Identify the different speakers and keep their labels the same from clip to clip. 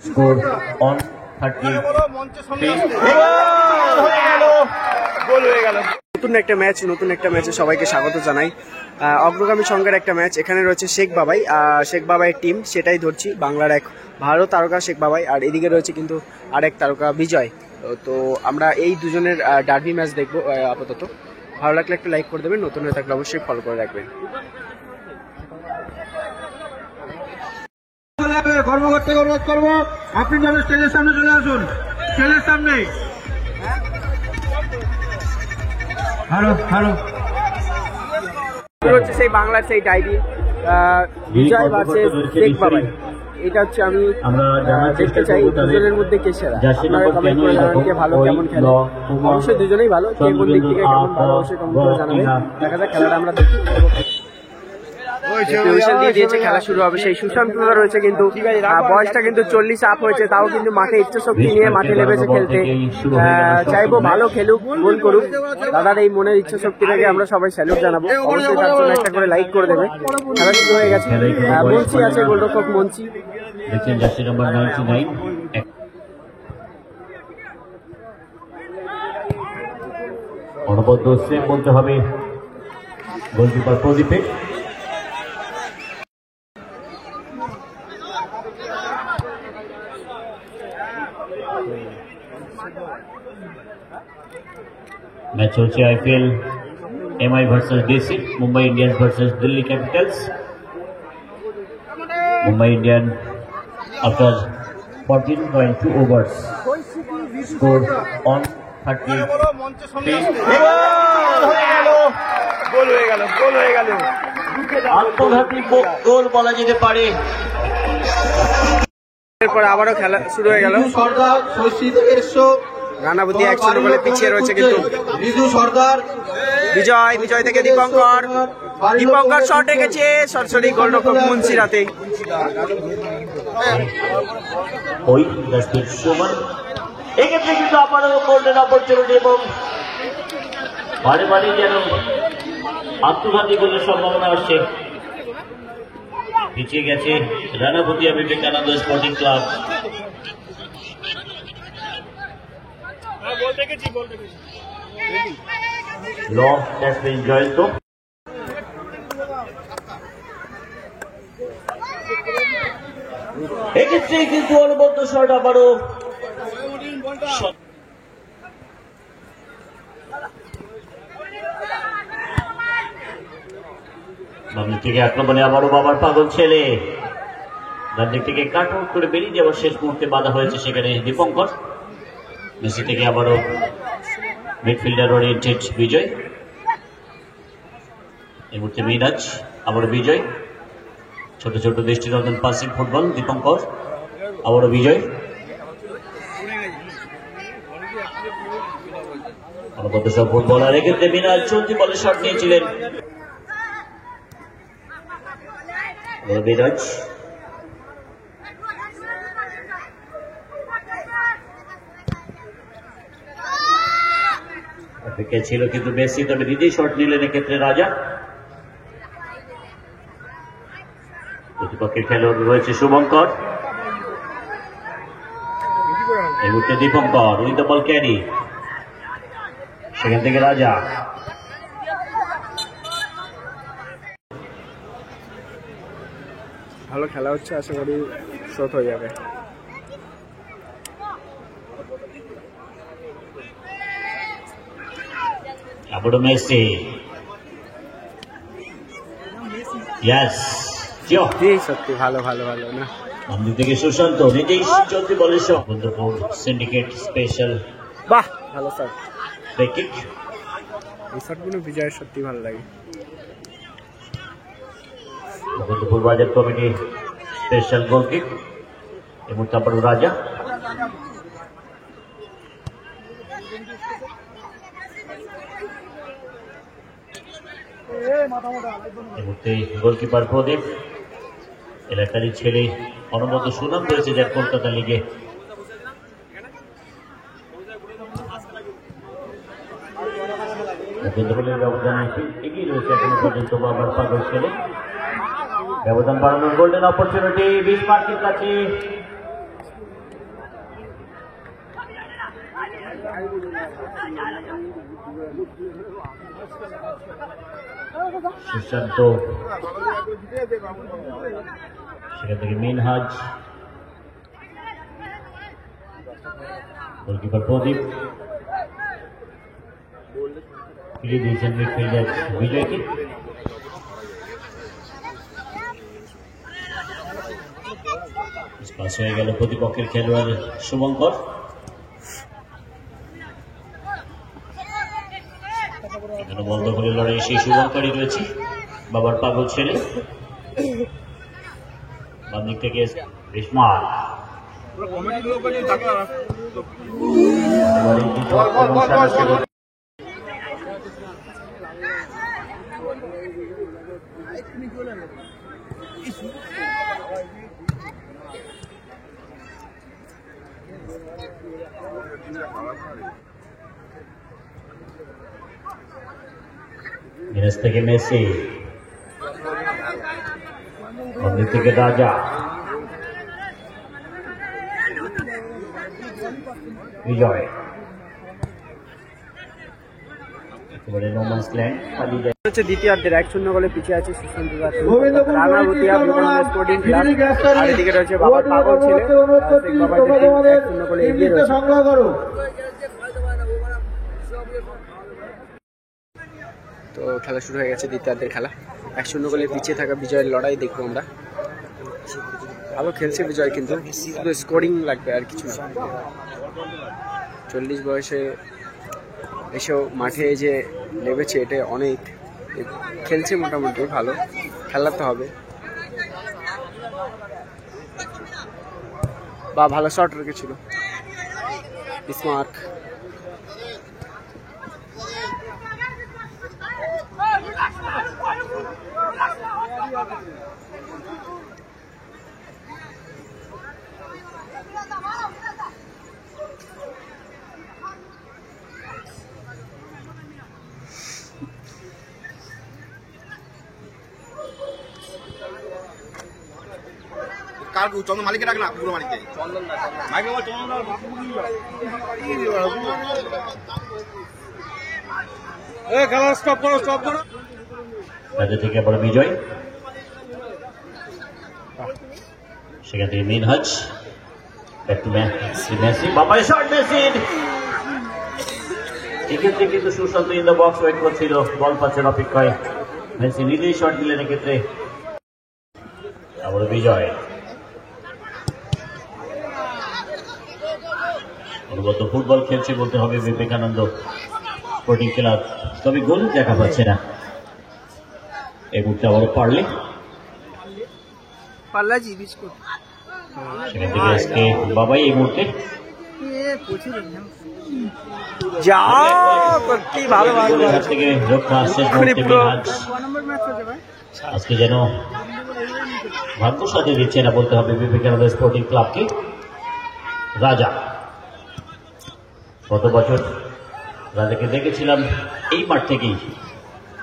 Speaker 1: Score on 30.
Speaker 2: নতুন একটা ম্যাচে সবাইকে স্বাগত জানাই। অগ্রগামী সংঘের একটা ম্যাচ, এখানে রয়েছে শেখ বাবাই, শেখ বাবাইয়ের টিম, সেটাই ধরছি, বাংলার এক ভালো তারকা শেখ বাবাই, আর এদিকে রয়েছে কিন্তু আরেক তারকা বিজয়। তো আমরা এই দুজনের ডার্বি ম্যাচ দেখবো আপাতত। ভালো লাগলে একটা লাইক করে দেবেন, নতুন হয়ে থাকলে অবশ্যই ফলো করে রাখবেন।
Speaker 3: কর্মকর্তা অনুরোধ করবো, আপনি যেন স্টেজের সামনে চলে আসুন, স্টেজের সামনে। হ্যালো হ্যালো,
Speaker 2: হচ্ছে সেই বাংলার সেই ডায়েরি বিজয় ভার্সেস শেখ বাবাই। এটা হচ্ছে আমি দেখতে চাই দুজনের মধ্যে কে সেরা। আপনারা কমেন্ট করে জানান কে ভালো, কেমন খেলে। অবশ্যই দুজনেই ভালো, কে কোন দিক থেকে কেমন ভালো অবশ্যই কমেন্ট করে জানাবেন। দেখা যাক খেলাটা আমরা দেখি। দিয়ে দিয়েছে, খেলা শুরু হবে। সেই সুশান্ত রয়েছে কিন্তু বয়সটা কিন্তু 40 আপ হয়েছে, তাও কিন্তু মাঠে ইচ্ছা শক্তি নিয়ে মাঠে নেমেছে খেলতে। চাইবো ভালো খেলুক, গোল করুক। দাদার এই মনের ইচ্ছা শক্তিটাকে আমরা সবাই স্যালুট জানাবো। অবশ্যই তার জন্য একটা করে লাইক করে দেবে। খেলা শুরু হয়ে গেছে, মঞ্চি আছে, গোলরক্ষক মঞ্চি।
Speaker 1: অনবদ্য সেভ বলতে হবে গোলকিপার প্রদীপে। ম্যাচ হচ্ছে IPL MI versus DC, Mumbai Indians versus Delhi Capitals. Mumbai Indian after 14.2 overs score on 30. আত্মঘাতী গোল বলা যেতে পারে।
Speaker 2: এরপর আবারও খেলা শুরু হয়ে গেল।
Speaker 3: সর্দার
Speaker 2: রানাবতী 1-0 গোলে পিছিয়ে রয়েছে কিন্তু
Speaker 3: রিজু সর্দার।
Speaker 2: বিজয় থেকে দীপঙ্কর শট রেখেছে, সরাসরি গোলরক্ষক মুন্সিরাতে।
Speaker 1: ওই সমান এক্ষেত্রে কিন্তু আবারও গোল্ডেন অপরচুনিটি এবং বারে যেন আত্মঘাতী গোলের সম্ভাবনা আসছে। পিছিয়ে গেছে রানাবতিয়া বিবেকানন্দ স্পোর্টিং ক্লাব। এক্ষেত্রে কিন্তু অনবদ্য শট আবারও বাম থেকে আক্রমণে আবারও বাবার পাগল ছেলে, ডান দিক থেকে কাট আউট করে বেরিয়ে যাওয়ার শেষ মুহূর্তে বাধা হয়েছে সেখানে দীপঙ্কর। মেসি থেকে আবারও মিডফিল্ডার ওরিয়েন্টেড বিজয়, এই মুহূর্তে মিরাজ, আবারও বিজয়, ছোট ছোট দৃষ্টিনন্দন পাসিং ফুটবল। দীপঙ্কর, আবারও বিজয়, অনবদ্য সব ফুটবলার। এক্ষেত্রে মিরাজ চলতি বলে শট নিয়েছিলেন। বিরাজ অপেক্ষা ছিল কিন্তু মেসি, তবে নিজেই শট নিলেন এক্ষেত্রে রাজা। প্রতিপক্ষের খেলোয়াড় রয়েছে শুভঙ্কর, এই মুহূর্তে Dipankar with the ball carry, সেখান থেকে রাজা।
Speaker 2: ভালো খেলা হচ্ছে, আশা করি শোধ হয়ে যাবে।
Speaker 1: আবারও মেসি,
Speaker 2: সত্যি ভালো না।
Speaker 1: আমাদের থেকে সুশান্ত নিজেই চলতি বলের বন্ধুপুর সিন্ডিকেট স্পেশাল।
Speaker 2: বাহ, ভালো স্যার।
Speaker 1: ব্রেকিং
Speaker 2: এই শটগুলো বিজয়ের সত্যি ভালো লাগে।
Speaker 1: বন্ধুপুর বাজার কমিটি স্পেশাল গোলকিক, এই মুহূর্তে আবারও রাজা। এই মুহূর্তে গোলকিপার প্রদীপ, এলাকারই ছেলে, অনবদ্য সুনাম রয়েছে যার কলকাতা লিগে। ব্যবধান এগিয়ে রয়েছে এখনো পর্যন্ত বাবার পাগল ছেলে। ব্যবধান বাড়ানোর গোল্ডেন অপরচুনিটি 20 মার্কের কাছে সুশান্ত, সেখান থেকে মিনহাজ, গোলকিপার প্রদীপ, ফিরিয়ে দিয়েছেন মিডফিল্ডার বিজয়কে। পাস হয়ে গেল প্রতিপক্ষের খেলোয়াড় শুভঙ্কর। এখানে বন্ধ করে লড়াই সেই শুভঙ্করই রয়েছে, বাবার পাগল ছেলে। বাম দিক থেকে বিস্মার, মিরাজ থেকে মেসি, বাম থেকে রাজা, বিজয়, একেবারে নোম্যান্স ল্যান্ড খালি যায়।
Speaker 2: হচ্ছে দ্বিতীয়ার্ধের 1-0 গোলে পিছিয়ে আছে সুশান্ত রানাবতিয়া স্পোর্টিং ক্লাব, আর এদিকে রয়েছে বাবার পাগল ছেলে শেখ বাবার টিম 1-0 গোলে এগিয়ে রয়েছে। তো খেলা শুরু হয়ে গেছে, দ্বিতীয়ার্ধের খেলা। 1-0 গোলে পিছিয়ে থাকা বিজয়ের লড়াই দেখবো আমরা। ভালো খেলছে বিজয়, কিন্তু শুধু স্কোরিং লাগবে আর কিছু না। 40 বয়সে এসেও মাঠে যে নেমেছে, এটা অনেক। খেলছে মোটামুটি ভালো, খেলাতে হবে। বা ভালো শট রেখেছিল স্মার্ট।
Speaker 3: কার চন্দন মালিকে রাখ না, পুরো মালিকে খেলা স্টপ করো, স্টপ করো।
Speaker 1: রাজা থেকে আবার বিজয়, সেখান থেকে Minhaj, back to Messi, Babai shot মেসির। এক্ষেত্রে কিন্তু Sushanta in the box wait করছিল, বল পাচ্ছেন অপেক্ষায়। মেসি নিজেই শট দিলেন এক্ষেত্রে। আবার বিজয়, অনুগত ফুটবল খেলছে বলতে হবে বিবেকানন্দ স্পোর্টিং ক্লাব, তবে গোল দেখা পাচ্ছে না। এই মুহূর্তে আবার পারলে সেখান থেকে আজকে বাবাই এই মুহূর্তে থেকে রক্ষা শেষ মুহূর্তে মিনহাজ। আজকে যেন ভাগ্য সাথে দিচ্ছে না বলতে হবে বিবেকানন্দ স্পোর্টিং ক্লাবকে। রাজা, গত বছর রাজাকে দেখেছিলাম এই মাঠ থেকেই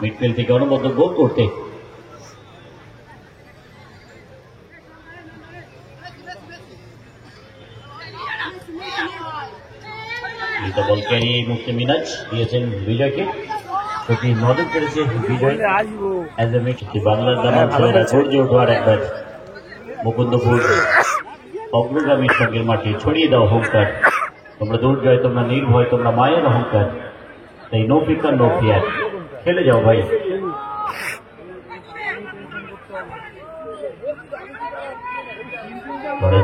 Speaker 1: মিডফিল্ড থেকে অনবদ্য গোল করতে। বল ক্যারিয়ে এই মুহূর্তে মিনহাজ দিয়েছেন বিজয়কে। প্রতি নজর করেছে বিজয়। বাংলার দামাল ছেলেরা গর্জে ওঠার একবার মুকুন্দপুর অগ্রগামীর সঙ্গের মাঠে ছড়িয়ে দাও অহংকার। তোমরা দুর্জয়, তোমরা নির্ভয়, তোমরা মায়ের অহংকার। তাই নো ফিকার নো ফিয়ার, খেলে যাও ভাই।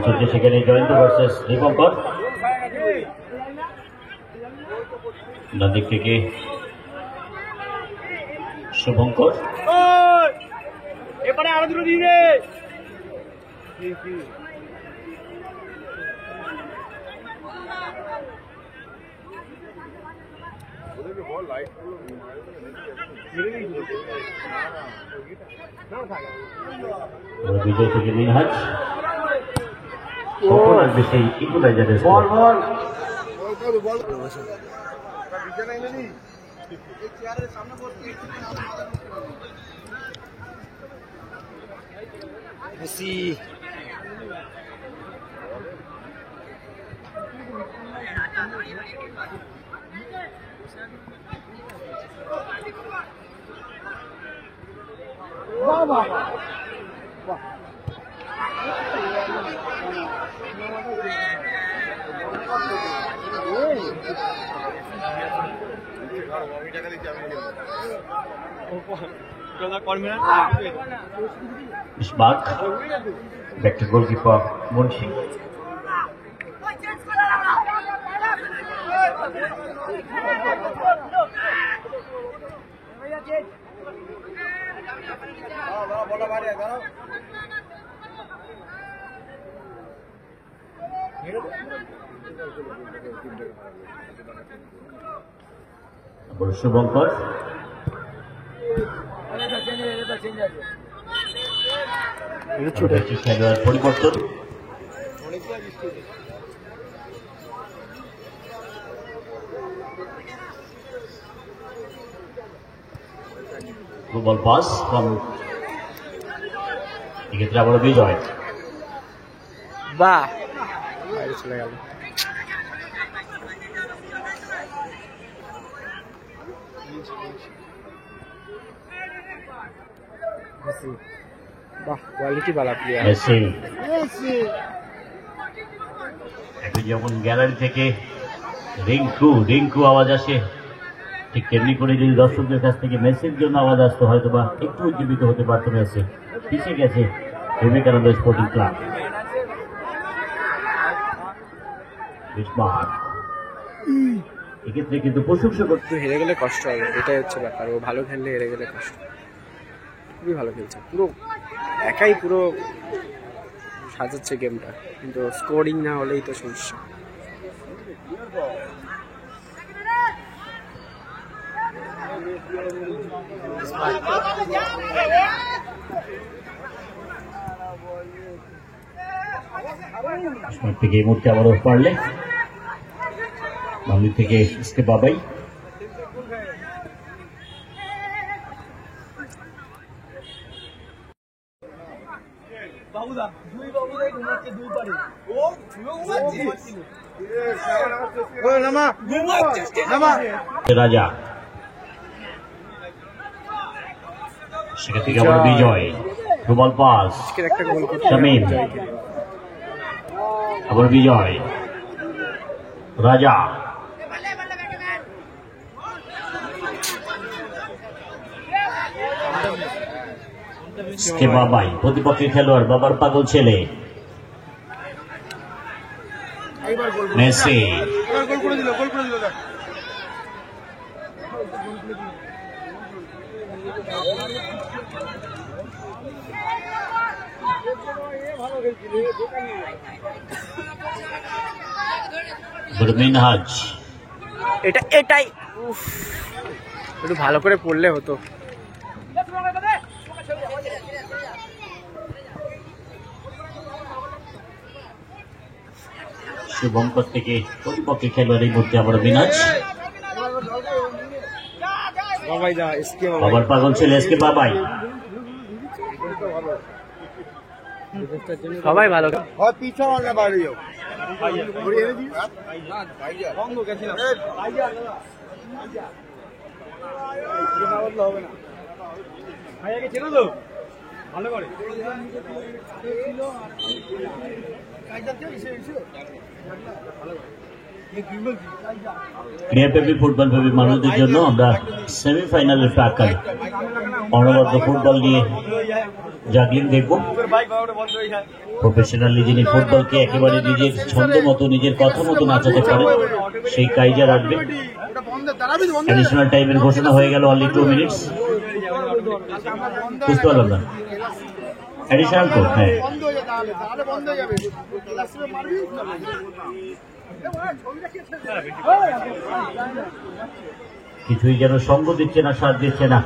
Speaker 1: চলছে সেখানে জয়ন্ত ভার্সেস দীপঙ্কর। দিক থেকে শুভঙ্কর,
Speaker 2: এবারে আরো দুটো দিয়ে
Speaker 1: বিজয় থেকে মিনহাজ, কখন আসবে সেই ইকুয়ালাইজারের score?
Speaker 2: Messi
Speaker 1: Ismark, back to goalkeeper Munshi. Shubhankar খেলোয়াড় পরিবর্তন। বল পাস এক্ষেত্রে আবার বিজয়।
Speaker 2: বাহ, চলে গেল। বাহ, কোয়ালিটি বালা প্লেয়ার।
Speaker 1: এখন যখন গ্যালারি থেকে রিঙ্কু আওয়াজ আসে, ঠিক তেমনি করে যদি দর্শকদের কাছ থেকে মেসির জন্য আওয়াজ আসতো হয়তো বা একটু উজ্জীবিত হতে পারত মেসি। পিছিয়ে গেছে বিবেকানন্দ স্পোর্টিং ক্লাব। এক্ষেত্রে কিন্তু প্রশংসা করতে
Speaker 2: হেরে গেলে কষ্ট হবে, এটাই হচ্ছে ব্যাপার। ও ভালো খেললে হেরে গেলে কষ্ট। খুবই ভালো খেলছে, পুরো একাই পুরো সাজাচ্ছে গেমটা, কিন্তু স্কোরিং না হলেই তো সমস্যা।
Speaker 1: থেকে এই মুহূর্তে আবারও পারলে বাংলি থেকে ইসকে বাবাই। রাজা সেখান থেকে আবার বিজয়। ফুটবল পাস শামীম, আবার বিজয়। রাজা বাবাই, প্রতিপক্ষের খেলোয়াড় বাবার পাগল ছেলে মেসি। মিনহাজ,
Speaker 2: এটাই একটু ভালো করে পড়লে হতো।
Speaker 1: শুভঙ্কর থেকে প্রতিপক্ষের খেলোয়াড় এই মুহূর্তে আবার মিনহাজ। বাবার পাগল ছেলে এসকে বাবাই।
Speaker 2: সবাই ভালো।
Speaker 1: ক্রীড়াপ্রেমী ফুটবলপ্রেমী মানুষদের জন্য আমরা সেমিফাইনালের প্রাক্কালে অনবদ্য ফুটবল নিয়ে জাগলিং দেখব। প্রফেশনালি যিনি ফুটবলকে একেবারে নিজের ছন্দ মতো নিজের কথা মতো নাচাতে পারেন সেই কাইজার আসবে। অ্যাডিশনাল টাইমের ঘোষণা হয়ে গেল, অনলি 2 মিনিটস। বুঝতে পারলাম না, অ্যাডিশনাল তো হ্যাঁ। কিছুই যেন সঙ্গ দিচ্ছে না, সাথ দিচ্ছে না।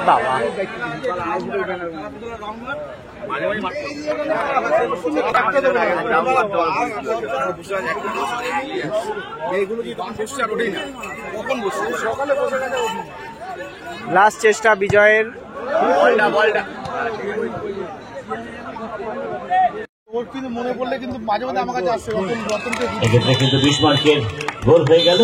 Speaker 2: বাবা লাস্ট চেষ্টা বিজয়ের।
Speaker 3: মনে পড়লে কিন্তু মাঝে মাঝে আমার কাছে আসছে
Speaker 1: এক্ষেত্রে কিন্তু 20 মার্কের গোল হয়ে গেল।